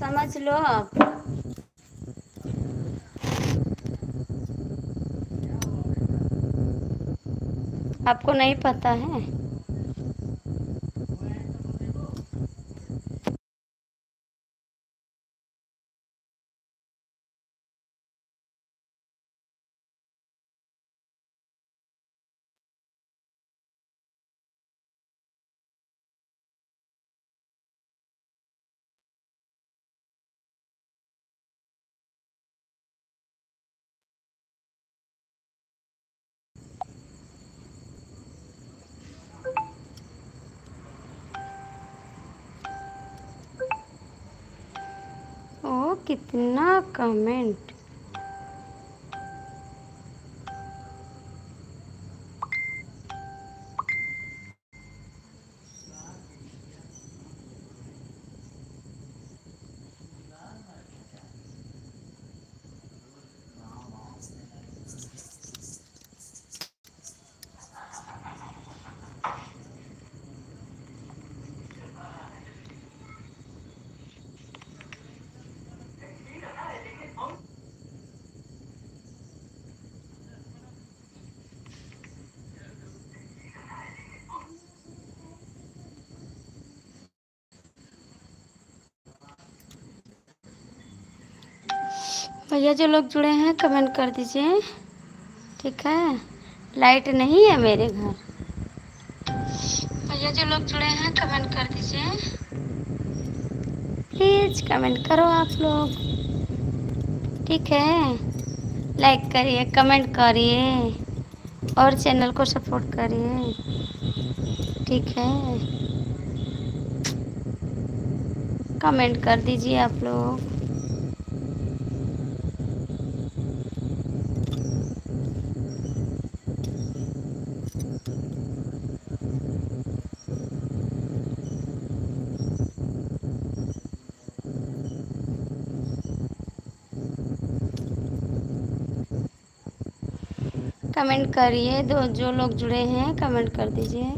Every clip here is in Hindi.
समझ लो आप। आपको नहीं पता है? ओ कितना कमेंट। भैया जो लोग जुड़े हैं कमेंट कर दीजिए, ठीक है। लाइट नहीं है मेरे घर। भैया जो लोग जुड़े हैं कमेंट कर दीजिए, प्लीज कमेंट करो आप लोग, ठीक है। लाइक करिए, कमेंट करिए और चैनल को सपोर्ट करिए, ठीक है। कमेंट कर दीजिए आप लोग। कमेंट करिए, जो लोग जुड़े हैं कमेंट कर दीजिए।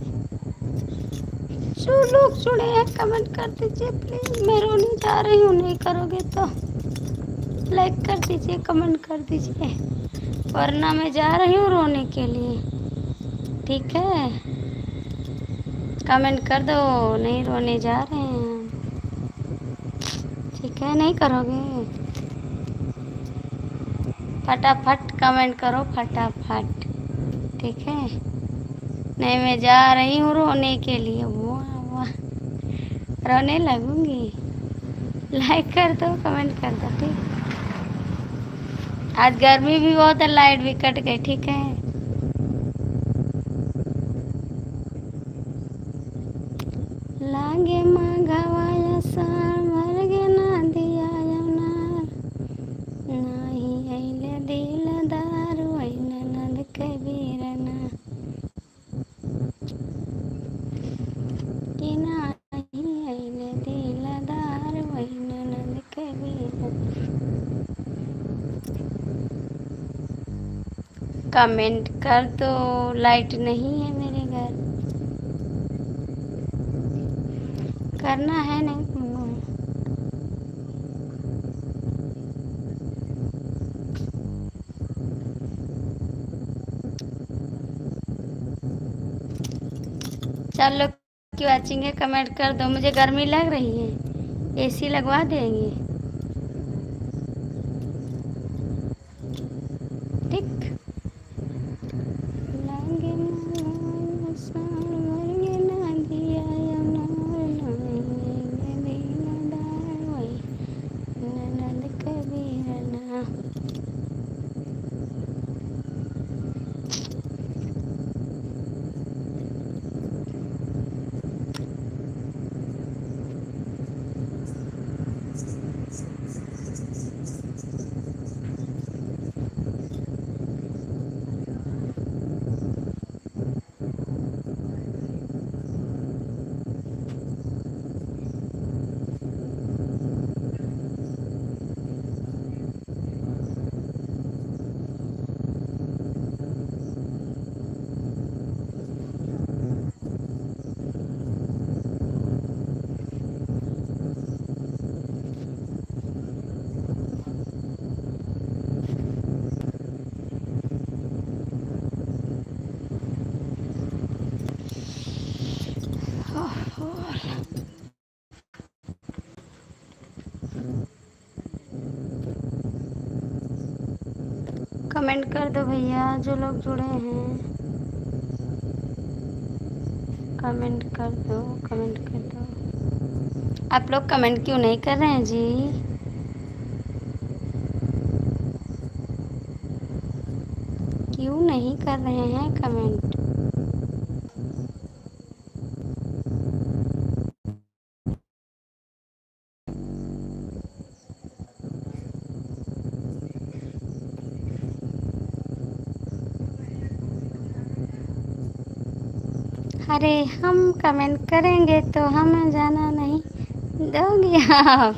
जो लोग जुड़े हैं कमेंट कर दीजिए प्लीज। मैं रोने जा रही हूँ, नहीं करोगे तो लाइक कर दीजिए, कमेंट कर दीजिए, वरना मैं जा रही हूँ रोने के लिए, ठीक है। कमेंट कर दो, नहीं रोने जा रहे हैं हम, ठीक है। नहीं करोगे? फटाफट कमेंट करो, फटाफट, ठीक है। नहीं, मैं जा रही हूँ रोने के लिए, वाह वाह, रोने लगूंगी। लाइक कर दो, कमेंट कर दो, ठीक। आज गर्मी भी बहुत है, लाइट भी कट गई, ठीक है। लागे माघवाया सार मरगे ना दिया नार, नाही आइले दिलदार वही ननद कबीरना, कि नाही आइले दिलदार वही ननद कबीरना। कमेंट कर दो, लाइट नहीं है मेरे घर, करना है नहीं तुमको। चार लोग की वाचिंग है, कमेंट कर दो। मुझे गर्मी लग रही है, एसी लगवा देंगे, ठीक। लागे माघवाया सार मरगे ना दिया नार, नाही आइले दिलदार वही ननद कबीरना। बोल। कमेंट कर दो भैया जो लोग जुड़े हैं, कमेंट कर दो, कमेंट कर दो। आप लोग कमेंट क्यों नहीं कर रहे हैं जी? क्यों नहीं कर रहे हैं कमेंट? अरे हम कमेंट करेंगे तो हमें जाना नहीं दोगे आप?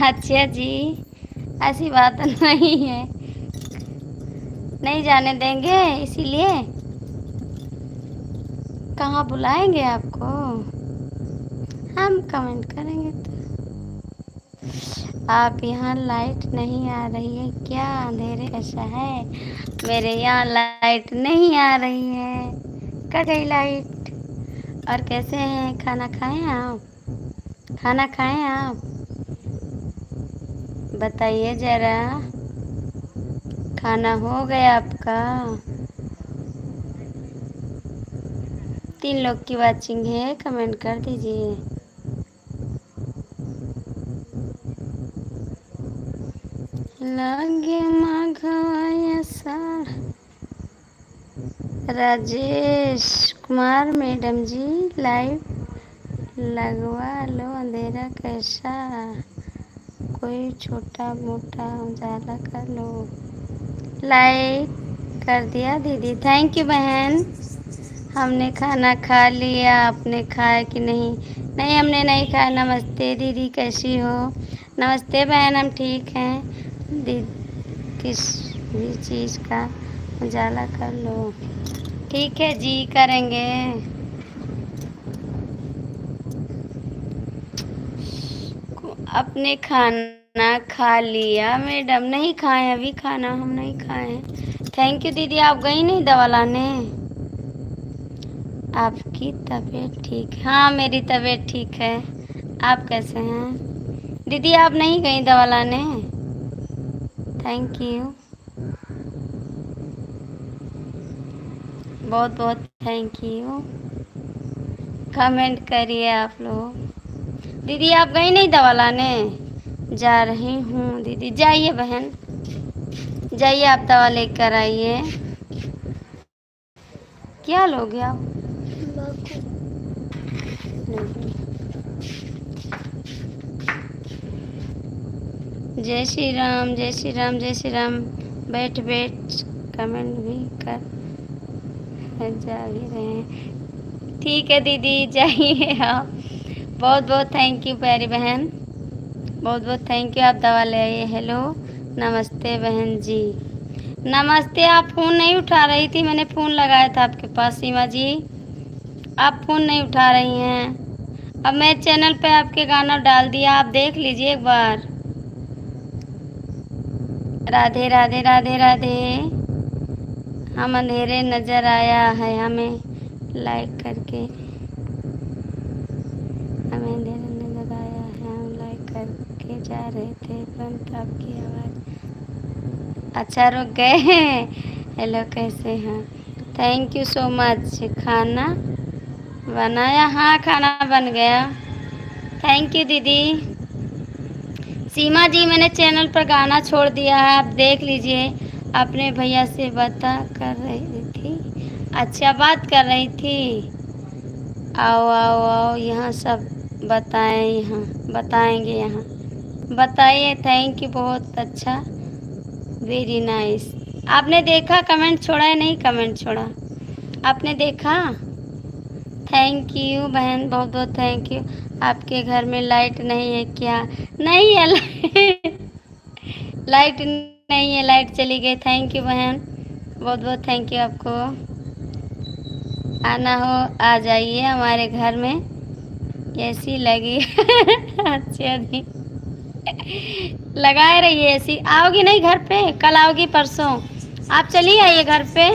अच्छा जी, ऐसी बात नहीं है, नहीं जाने देंगे इसीलिए कहाँ बुलाएंगे आपको? हम कमेंट करेंगे तो। आप यहाँ लाइट नहीं आ रही है क्या? अंधेरे कैसा है? मेरे यहाँ लाइट नहीं आ रही है, कट गई लाइट। और कैसे हैं? खाना खाएं आप? खाना खाएं आप? बताइए जरा, खाना हो गया आपका? 3 लोग की वाचिंग है, कमेंट कर दीजिए। लागे माघवा साढ़। राजेश कुमार मैडम जी लाइव लगवा लो, अंधेरा कैसा? कोई छोटा मोटा उजाला कर लो। लाइक कर दिया दीदी, थैंक यू बहन। हमने खाना खा लिया, आपने खाया कि नहीं? नहीं हमने नहीं खाया। नमस्ते दीदी, कैसी हो? नमस्ते बहन, हम ठीक हैं। दीदी किस भी चीज़ का उजाला कर लो। ठीक है जी, करेंगे। अपने खाना खा लिया मैडम? नहीं खाए अभी खाना, हम नहीं खाए। थैंक यू दीदी। आप गई नहीं दवा लाने? आपकी तबीयत ठीक है? हाँ मेरी तबीयत ठीक है। आप कैसे हैं दीदी? आप नहीं गई दवा लाने? थैंक यू, बहुत बहुत थैंक यू। कमेंट करिए आप लोग। दीदी आप गई नहीं दवा लाने? जा रही हूँ दीदी। जाइए बहन, जाइए आप दवा लेकर आइए। क्या लोगे आप? जय श्री राम, जय श्री राम, जय श्री राम। बैठ बैठ कमेंट भी कर जा भी रहे हैं। ठीक है दीदी, जाइए आप। बहुत बहुत थैंक यू प्यारी बहन, बहुत बहुत थैंक यू। आप दवा ले आइए। हेलो नमस्ते बहन जी। नमस्ते। आप फ़ोन नहीं उठा रही थी, मैंने फ़ोन लगाया था आपके पास सीमा जी, आप फ़ोन नहीं उठा रही हैं। अब मैं चैनल पे आपके गाना डाल दिया, आप देख लीजिए एक बार। राधे राधे राधे राधे। हम अंधेरे नज़र आया है, हमें लाइक करके। हमें अंधेरे नज़र आया है, हम लाइक करके जा रहे थे, परंतु आपकी आवाज़। अच्छा रुक गए हैं। हेलो कैसे हैं? Thank you so much. खाना बनाया? हाँ खाना बन गया। थैंक यू दीदी। सीमा जी मैंने चैनल पर गाना छोड़ दिया है, आप देख लीजिए। अपने भैया से बता कर रही थी? अच्छा बात कर रही थी। आओ आओ आओ, यहाँ सब बताएं, यहाँ बताएंगे, यहाँ बताइए। थैंक यू, बहुत अच्छा, वेरी नाइस। आपने देखा कमेंट छोड़ा है? नहीं कमेंट छोड़ा, आपने देखा? थैंक यू बहन, बहुत बहुत थैंक यू। आपके घर में लाइट नहीं है क्या? नहीं है लाइट। लाइट नहीं है, लाइट चली गई। थैंक यू बहन, बहुत बहुत थैंक यू आपको। आना हो आ जाइए हमारे घर में, एसी लगी। अच्छा जी, लगाए रहिए एसी। आओगी नहीं घर पे? कल आओगी परसों? आप चलिए आइए घर पे।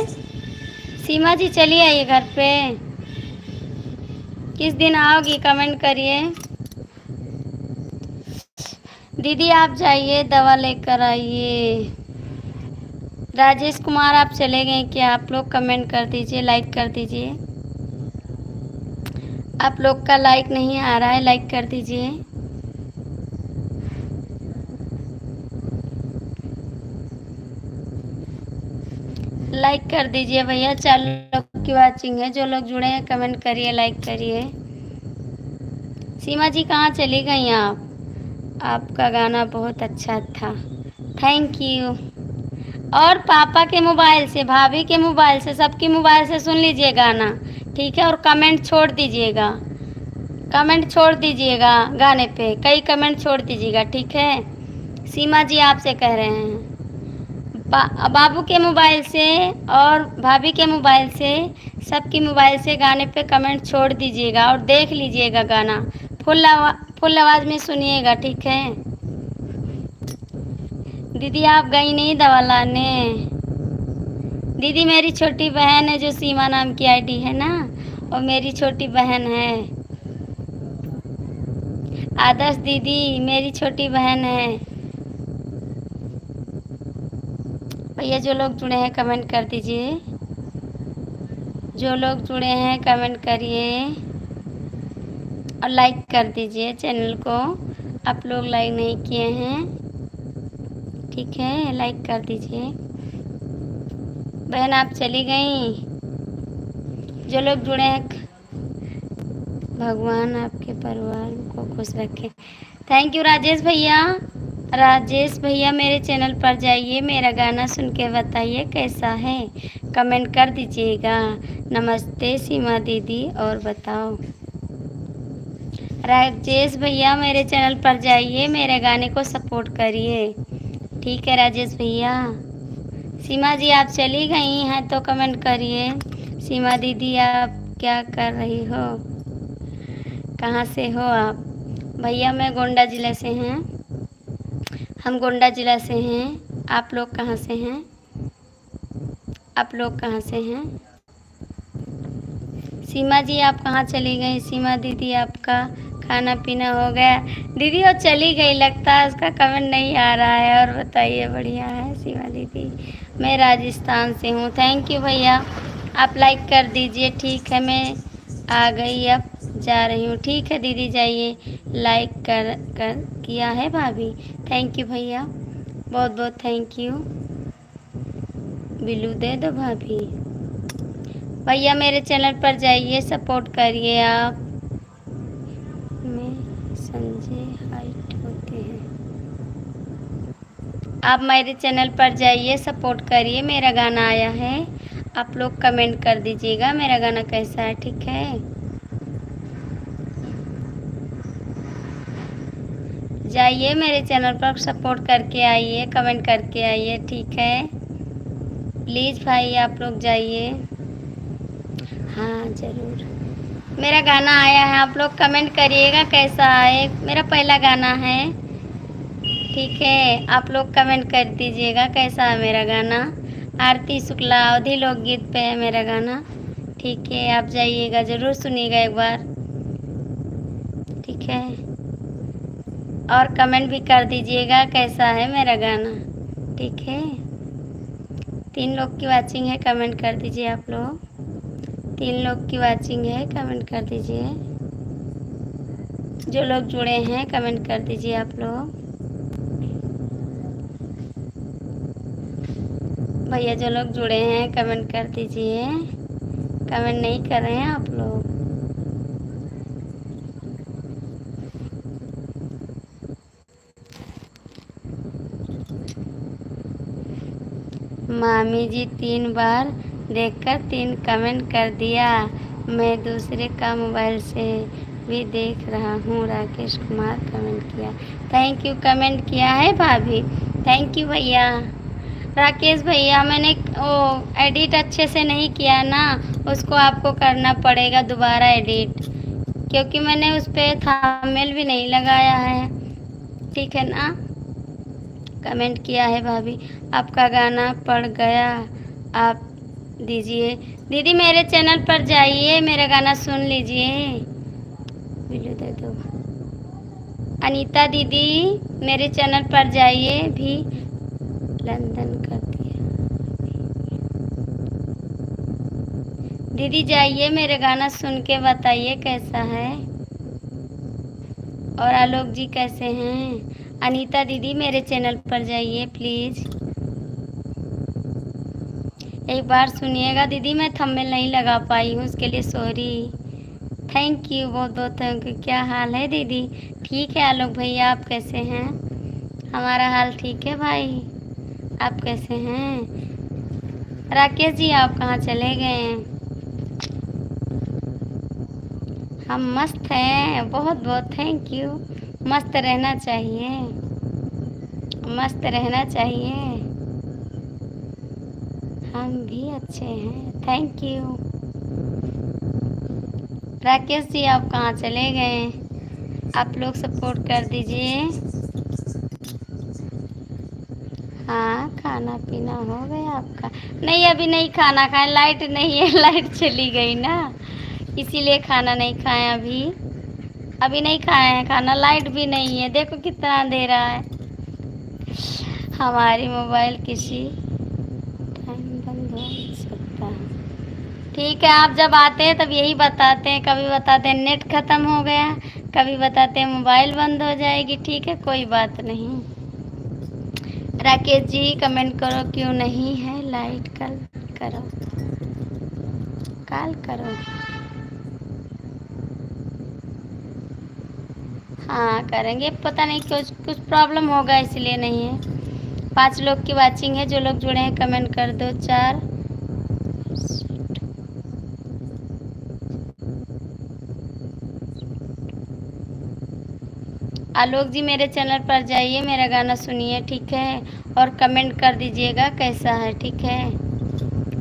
सीमा जी चलिए आइए घर पे। किस दिन आओगी कमेंट करिए। दीदी आप जाइए दवा लेकर आइए। राजेश कुमार आप चले गए क्या? आप लोग कमेंट कर दीजिए, लाइक कर दीजिए। आप लोग का लाइक नहीं आ रहा है, लाइक कर दीजिए। लाइक कर दीजिए भैया। 4 लोग की वाचिंग है। जो लोग जुड़े हैं कमेंट करिए, लाइक करिए। सीमा जी कहाँ चली गई आप? आपका गाना बहुत अच्छा था, थैंक यू। और पापा के मोबाइल से, भाभी के मोबाइल से, सबकी मोबाइल से सुन लीजिए गाना, ठीक है? और कमेंट छोड़ दीजिएगा, कमेंट छोड़ दीजिएगा गाने पे, कई कमेंट छोड़ दीजिएगा, ठीक है? सीमा जी आपसे कह रहे हैं। बाबू के मोबाइल से और भाभी के मोबाइल से, सबकी मोबाइल से गाने पे कमेंट छोड़ दीजिएगा और देख लीजिएगा गाना, फुल आवाज़ में सुनिएगा, ठीक है? दीदी आप गई नहीं दवा लाने? दीदी मेरी छोटी बहन है जो सीमा नाम की आईडी है ना, और मेरी छोटी बहन है। आदर्श दीदी मेरी छोटी बहन है। भैया जो लोग जुड़े हैं कमेंट कर दीजिए। जो लोग जुड़े हैं कमेंट करिए और लाइक कर दीजिए चैनल को। आप लोग लाइक नहीं किए हैं, ठीक है? लाइक कर दीजिए। बहन आप चली गई। जो लोग जुड़े हैं, भगवान आपके परिवार को खुश रखे। थैंक यू राजेश भैया। राजेश भैया मेरे चैनल पर जाइए, मेरा गाना सुन के बताइए कैसा है, कमेंट कर दीजिएगा। नमस्ते सीमा दीदी, और बताओ। राजेश भैया मेरे चैनल पर जाइए, मेरे गाने को सपोर्ट करिए, ठीक है राजेश भैया? सीमा जी आप चली गई हैं तो कमेंट करिए। सीमा दीदी आप क्या कर रही हो, कहाँ से हो आप? भैया मैं गोंडा ज़िले से हैं, हम गोंडा ज़िला से हैं। आप लोग कहाँ से हैं? आप लोग कहाँ से हैं? सीमा जी आप कहाँ चली गई? सीमा दीदी आपका खाना पीना हो गया? दीदी वो चली गई लगता है, उसका कमेंट नहीं आ रहा है। और बताइए, बढ़िया है सीमा दीदी। मैं राजस्थान से हूँ। थैंक यू भैया, आप लाइक कर दीजिए, ठीक है? मैं आ गई, अब जा रही हूँ, ठीक है दीदी जाइए। लाइक कर किया है भाभी, थैंक यू भैया, बहुत बहुत थैंक यू। बिल्लू दे दो भाभी। भैया मेरे चैनल पर जाइए, सपोर्ट करिए आप। में संजय हाइट होते हैं। आप मेरे चैनल पर जाइए, सपोर्ट करिए। मेरा गाना आया है, आप लोग कमेंट कर दीजिएगा मेरा गाना कैसा है, ठीक है? जाइए मेरे चैनल पर सपोर्ट करके आइए, कमेंट करके आइए, ठीक है? प्लीज़ भाई आप लोग जाइए। हाँ ज़रूर, मेरा गाना आया है, आप लोग कमेंट करिएगा कैसा है। मेरा पहला गाना है, ठीक है? आप लोग कमेंट कर दीजिएगा कैसा है मेरा गाना। आरती शुक्ला अवधि लोकगीत पे है मेरा गाना, ठीक है? आप जाइएगा, ज़रूर सुनिएगा एक बार, ठीक है? और कमेंट भी कर दीजिएगा कैसा है मेरा गाना, ठीक है? 3 लोग की वाचिंग है, कमेंट कर दीजिए आप लोग। 3 लोग की वाचिंग है, कमेंट कर दीजिए। जो लोग जुड़े हैं कमेंट कर दीजिए आप लोग। भैया जो लोग जुड़े हैं कमेंट कर दीजिए। कमेंट नहीं कर रहे हैं आप लोग। मामी जी 3 बार देखकर 3 कमेंट कर दिया। मैं दूसरे का मोबाइल से भी देख रहा हूँ। राकेश कुमार कमेंट किया, थैंक यू। कमेंट किया है भाभी, थैंक यू भैया। राकेश भैया मैंने वो एडिट अच्छे से नहीं किया ना, उसको आपको करना पड़ेगा दोबारा एडिट, क्योंकि मैंने उस पर थंबनेल भी नहीं लगाया है, ठीक है ना? कमेंट किया है भाभी, आपका गाना पड़ गया, आप दीजिए। दीदी मेरे चैनल पर जाइए, मेरा गाना सुन लीजिए। बिल्लू दे दो। अनीता दीदी मेरे चैनल पर जाइए भी, लंदन कर दिया। दीदी जाइए मेरे गाना सुन के बताइए कैसा है। और आलोक जी कैसे हैं? अनीता दीदी मेरे चैनल पर जाइए प्लीज़, एक बार सुनिएगा। दीदी मैं थंबनेल नहीं लगा पाई हूँ, उसके लिए सॉरी। थैंक यू, बहुत बहुत थैंक यू। क्या हाल है दीदी? ठीक है आलोक भैया, आप कैसे हैं? हमारा हाल ठीक है भाई, आप कैसे हैं? राकेश जी आप कहाँ चले गए हैं? हम मस्त हैं, बहुत बहुत थैंक यू। मस्त रहना चाहिए, मस्त रहना चाहिए। हम भी अच्छे हैं, थैंक यू। राकेश जी आप कहाँ चले गए? आप लोग सपोर्ट कर दीजिए। हाँ खाना पीना हो गया आपका? नहीं अभी नहीं खाना खाए, लाइट नहीं है, लाइट चली गई ना, इसीलिए खाना नहीं खाए अभी। अभी नहीं खाए हैं खाना, लाइट भी नहीं है, देखो कितना अंधेरा है। हमारी मोबाइल किसी टाइम बंद हो सकता है। ठीक है, आप जब आते हैं तब यही बताते हैं, कभी बताते हैं नेट ख़त्म हो गया, कभी बताते हैं मोबाइल बंद हो जाएगी। ठीक है, कोई बात नहीं। राकेश जी कमेंट करो क्यों नहीं है लाइट, कल करो, कल करो। हाँ करेंगे, पता नहीं कुछ कुछ प्रॉब्लम होगा इसलिए नहीं है। 5 लोग की वाचिंग है, जो लोग जुड़े हैं कमेंट कर दो। 4 आलोक जी मेरे चैनल पर जाइए, मेरा गाना सुनिए ठीक है, और कमेंट कर दीजिएगा कैसा है। ठीक है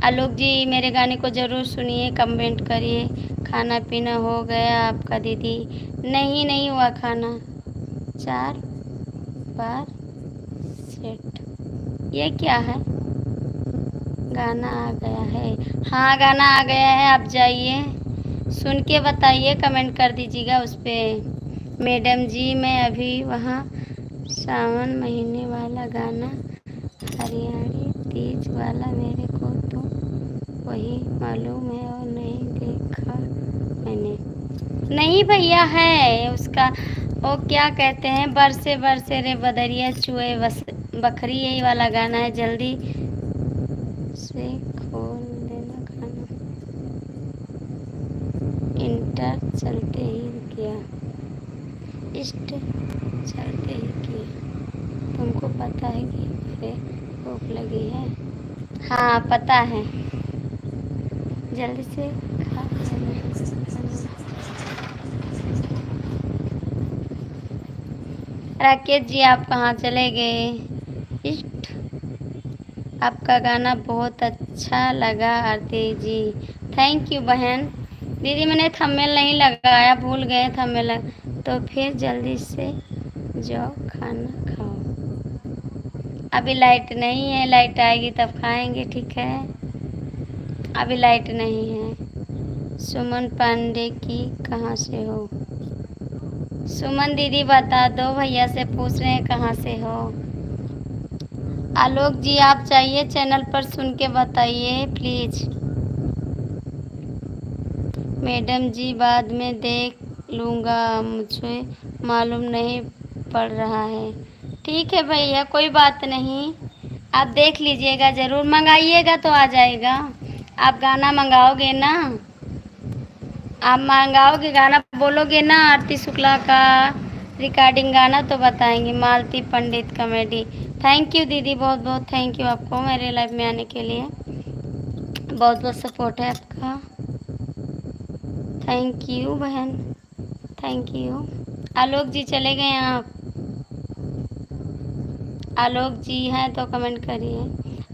आलोक जी मेरे गाने को ज़रूर सुनिए, कमेंट करिए। खाना पीना हो गया आपका दीदी? नहीं नहीं हुआ खाना। 4 बार सेट, ये क्या है? गाना आ गया है? हाँ गाना आ गया है, आप जाइए सुन के बताइए, कमेंट कर दीजिएगा उस पर। मैडम जी मैं अभी वहाँ सावन महीने वाला गाना हरियाणी तीज वाला मेरे को तो वही मालूम है और नहीं देखा मैंने। नहीं भैया है उसका, वो क्या कहते हैं, बरसे बरसे रे बदरिया चुए बस बकरी, यही वाला गाना है। जल्दी से खोल देना गाना, इंटर चलते ही किया, इष्ट चलते ही किया। तुमको पता है कि मुझे भूख लगी है? हाँ पता है, जल्दी से खा लेना। राकेश जी आप कहाँ चले गए? इष्ट आपका गाना बहुत अच्छा लगा आरती जी, थैंक यू बहन। दीदी मैंने थंबनेल नहीं लगाया, भूल गए थंबनेल, तो फिर जल्दी से जाओ खाना खाओ। अभी लाइट नहीं है, लाइट आएगी तब खाएंगे। ठीक है अभी लाइट नहीं है। सुमन पांडे की कहाँ से हो? सुमन दीदी बता दो, भैया से पूछ रहे हैं कहाँ से हो। आलोक जी आप चाहिए चैनल पर सुन के बताइए प्लीज़। मैडम जी बाद में देख लूँगा, मुझे मालूम नहीं पड़ रहा है। ठीक है भैया कोई बात नहीं, आप देख लीजिएगा, ज़रूर मंगाइएगा तो आ जाएगा। आप गाना मंगाओगे ना, आप मंगाओगे गाना, बोलोगे ना आरती शुक्ला का रिकॉर्डिंग गाना तो बताएंगे। मालती पंडित कॉमेडी, थैंक यू दीदी, बहुत बहुत थैंक यू आपको मेरे लाइफ में आने के लिए, बहुत बहुत सपोर्ट है आपका। थैंक यू बहन, थैंक यू। आलोक जी चले गए आप? आलोक जी हैं तो कमेंट करिए।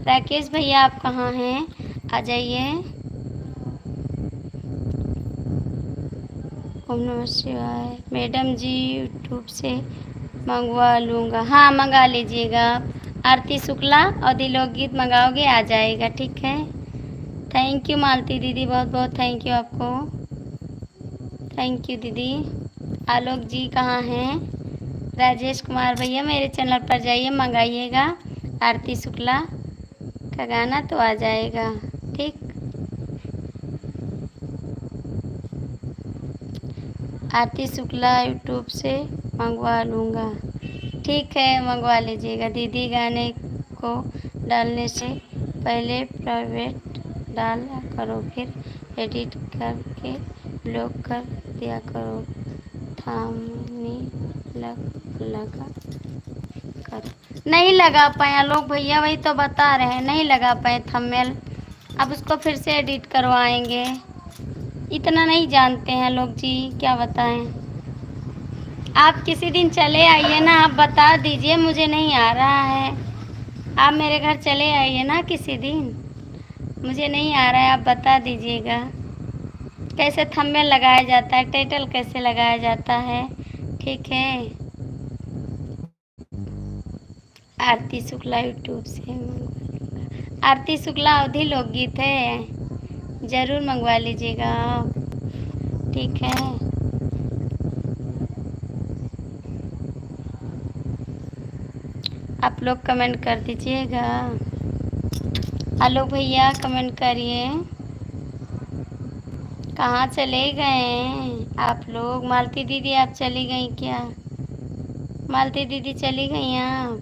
राकेश भैया आप कहाँ हैं, आ जाइए। ओम नमः शिवाय। मैडम जी यूट्यूब से मंगवा लूँगा, हाँ मंगा लीजिएगा आप। आरती शुक्ला और दिलोक गीत मंगाओगे आ जाएगा। ठीक है थैंक यू मालती दीदी, बहुत बहुत थैंक यू आपको, थैंक यू दीदी। आलोक जी कहाँ हैं? राजेश कुमार भैया मेरे चैनल पर जाइए, मंगाइएगा आरती शुक्ला का गाना तो आ जाएगा। ठीक, आरती शुक्ला यूट्यूब से मंगवा लूँगा। ठीक है, मंगवा लीजिएगा दीदी। गाने को डालने से पहले प्राइवेट डाला करो, फिर एडिट करके ब्लॉक कर दिया करो। थामने लगा कर नहीं लगा पाए लोग भैया, वही तो बता रहे हैं, नहीं लगा पाए थंबनेल। अब उसको फिर से एडिट करवाएंगे। इतना नहीं जानते हैं लोग जी, क्या बताएं। आप किसी दिन चले आइए ना, आप बता दीजिए, मुझे नहीं आ रहा है। आप मेरे घर चले आइए ना किसी दिन, मुझे नहीं आ रहा है, आप बता दीजिएगा कैसे थंबनेल लगाया जाता है, टाइटल कैसे लगाया जाता है। ठीक है, आरती शुक्ला यूट्यूब से मंगवा लूँगा। आरती शुक्ला अवधि लोकगीत है, ज़रूर मंगवा लीजिएगा आप। ठीक है, आप लोग कमेंट कर दीजिएगा। आलोक भैया कमेंट करिए। कहाँ चले गए आप लोग? मालती दीदी आप चली गई क्या? मालती दीदी चली गई आप?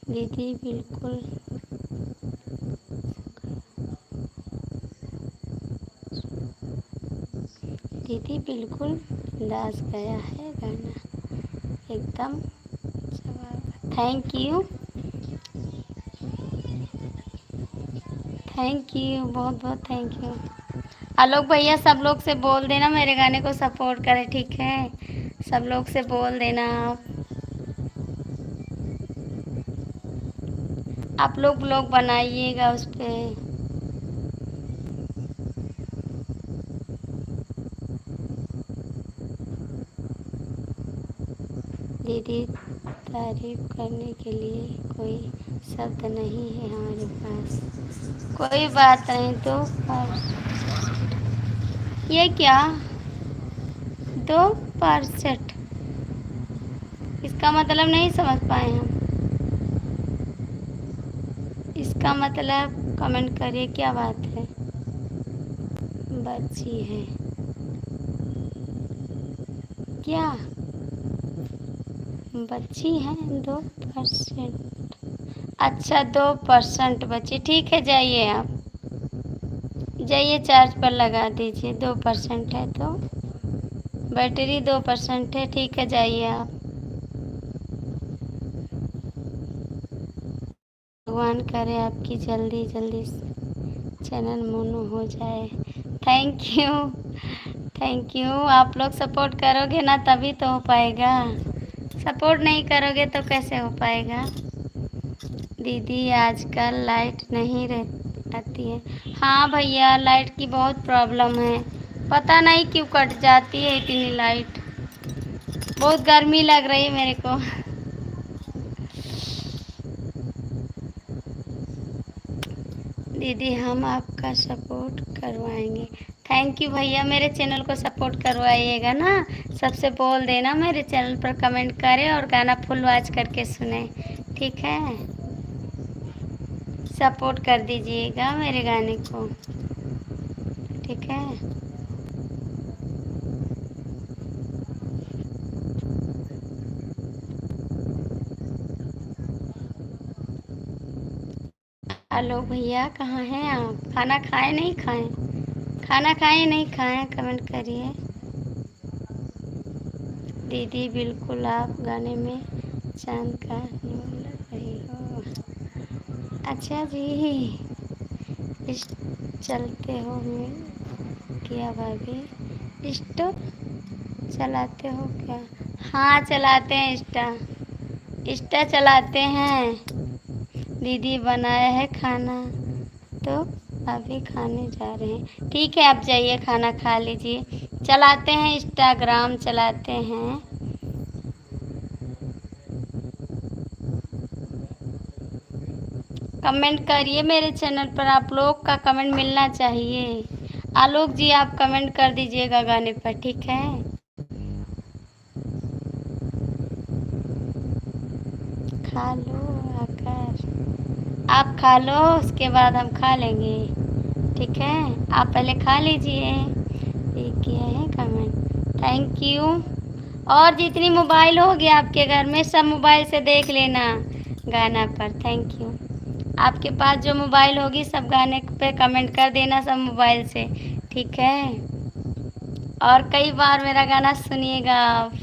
दीदी बिल्कुल दीदी बिल्कुल दास गया है गाना एकदम जवाब। थैंक यू, थैंक यू, बहुत बहुत थैंक यू। आलोक भैया सब लोग से बोल देना मेरे गाने को सपोर्ट करें, ठीक है? सब लोग से बोल देना आप लोग ब्लॉग बनाइएगा उस पर। दीदी तारीफ करने के लिए कोई शब्द नहीं है हमारे पास। कोई बात नहीं, तो ये क्या 2%? इसका मतलब नहीं समझ पाए हम। इसका मतलब कमेंट करिए, क्या बात है? बच्ची है क्या? बच्ची हैं 2%? अच्छा 2% बच्ची, ठीक है, जाइए आप जाइए, चार्ज पर लगा दीजिए। 2% है तो बैटरी 2% है, ठीक है, जाइए आप। भगवान करे आपकी जल्दी जल्दी चैनल मोनो हो जाए। Thank you, thank you. आप लोग सपोर्ट करोगे ना तभी तो हो पाएगा, सपोर्ट नहीं करोगे तो कैसे हो पाएगा। दीदी आजकल लाइट नहीं रहती है। हाँ भैया, लाइट की बहुत प्रॉब्लम है, पता नहीं क्यों कट जाती है इतनी लाइट। बहुत गर्मी लग रही है मेरे को। दीदी हम आपका सपोर्ट करवाएंगे। थैंक यू भैया, मेरे चैनल को सपोर्ट करवाइएगा ना। सबसे बोल देना मेरे चैनल पर कमेंट करें और गाना फुल वॉच करके सुने, ठीक है? सपोर्ट कर दीजिएगा मेरे गाने को, ठीक है? हेलो भैया, कहाँ हैं आप? खाना खाए नहीं खाएं? खाना खाएं नहीं खाएं, कमेंट करिए। दीदी बिल्कुल आप गाने में चांद का नूर लग रही हो। अच्छा जी, इस चलते हो मिल के किया भाभी। इंस्टा चलाते हो क्या? हाँ चलाते हैं इंस्टा। इंस्टा चलाते हैं। दीदी बनाया है खाना तो अभी खाने जा रहे हैं। ठीक है आप जाइए खाना खा लीजिए। चलाते हैं इंस्टाग्राम चलाते हैं। कमेंट करिए मेरे चैनल पर, आप लोग का कमेंट मिलना चाहिए। आलोक जी आप कमेंट कर दीजिएगा गाने पर, ठीक है। खा लो आकर, आप खा लो उसके बाद हम खा लेंगे, ठीक है। आप पहले खा लीजिए। ये किया है कमेंट, थैंक यू। और जितनी मोबाइल होगी आपके घर में सब मोबाइल से देख लेना गाना पर, थैंक यू। आपके पास जो मोबाइल होगी सब गाने पे कमेंट कर देना सब मोबाइल से, ठीक है। और कई बार मेरा गाना सुनिएगा आप।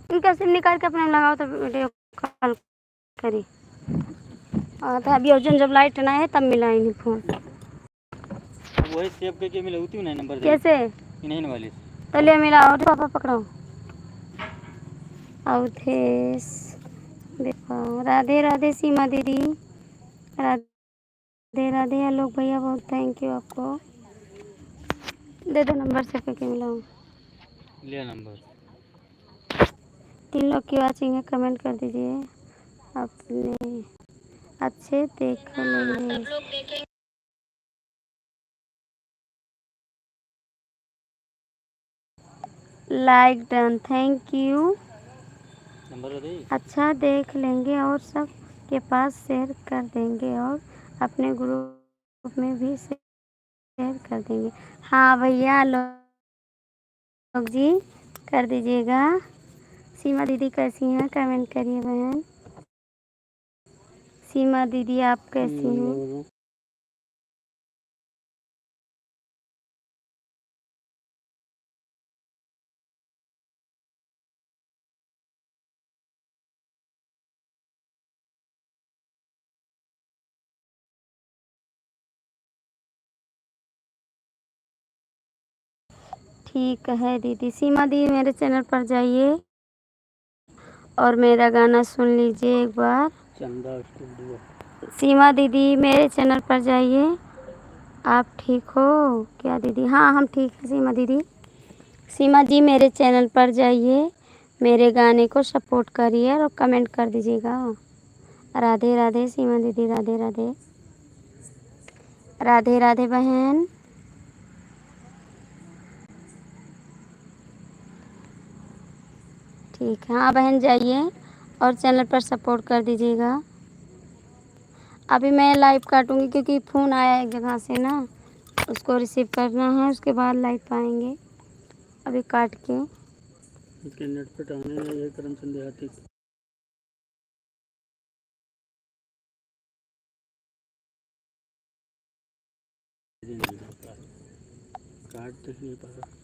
इनका सिम निकाल के अपने लगाओ तो वीडियो कॉल करी। तो अभी अर्जुन जब लाइट ना है तब मिला इन्हें फोन। वही सेव करके मिला होती ना नंबर कैसे नहीं वाले तो ले मिला और पापा पकड़ो। अवधेश देखो, राधे राधे सीमा दीदी, राधे राधे आलोक भैया, बहुत थैंक यू आपको। दे दो नंबर से करके मिलाऊँ। लिया नंबर। 3 लोग की वाचिंग है, कमेंट कर दीजिए अपने अच्छे देख लेंगे। Like done, thank you. Number दे। अच्छा देख लेंगे और सब के पास शेयर कर देंगे और अपने ग्रुप में भी शेयर कर देंगे। हाँ भैया लोग जी कर दीजिएगा। सीमा दीदी कैसी हैं कमेंट करिए बहन। सीमा दीदी आप कैसी हैं? ठीक है दीदी। सीमा दीदी मेरे चैनल पर जाइए और मेरा गाना सुन लीजिए एक बार। चंदा स्टूडियो। सीमा दीदी मेरे चैनल पर जाइए। आप ठीक हो क्या दीदी? हाँ हम ठीक हैं सीमा दीदी। सीमा जी मेरे चैनल पर जाइए, मेरे गाने को सपोर्ट करिए और कमेंट कर दीजिएगा। राधे राधे सीमा दीदी, राधे राधे, राधे राधे बहन। ठीक है हाँ बहन जाइए और चैनल पर सपोर्ट कर दीजिएगा। अभी मैं लाइव काटूंगी क्योंकि फ़ोन आया एक जगह से ना, उसको रिसीव करना है, उसके बाद लाइव पाएंगे। अभी काट के इसके नेट पे टांगने ये करमचंद देहाती काट नहीं पा रहा।